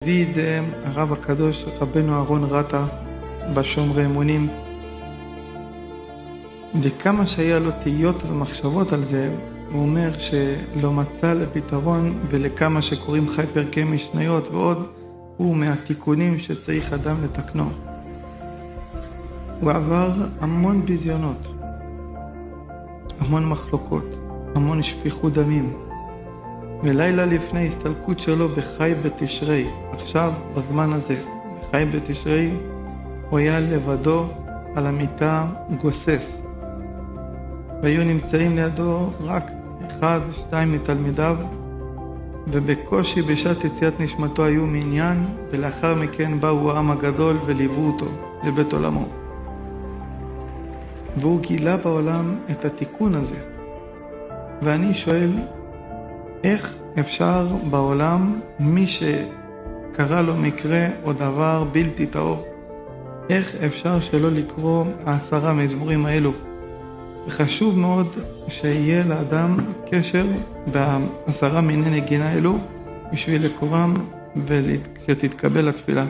הביא את זה הרב הקדוש רבנו אהרון רטה בשומרי אמונים, וכמה שהיה לו תהיות ומחשבות על זה, הוא אומר שלא מצא לפתרון, ולכמה שקוראים חי פרקי משניות ועוד, הוא מהתיקונים שצריך אדם לתקנו. הוא עבר המון ביזיונות, המון מחלוקות, המון שפיכות דמים, ולילה לפני הסתלקות שלו בחי בתשרי, עכשיו בזמן הזה, בחי בתשרי, הוא היה לבדו על המיטה גוסס, והיו נמצאים לידו רק 1-2 מתלמידיו, ובקושי בשעת יציאת נשמתו היו מעניין, ולאחר מכן באו העם הגדול וליוו אותו לבית עולמו. והוא גילה בעולם את התיקון הזה. ואני שואל, איך אפשר בעולם, מי שקרה לו מקרה או דבר בלתי טהור, איך אפשר שלא לקרוא 10 מזמורים האלו? וחשוב מאוד שיהיה לאדם קשר ב10 מיני נגינה האלו בשביל לקורם וכשתתקבל התפילה.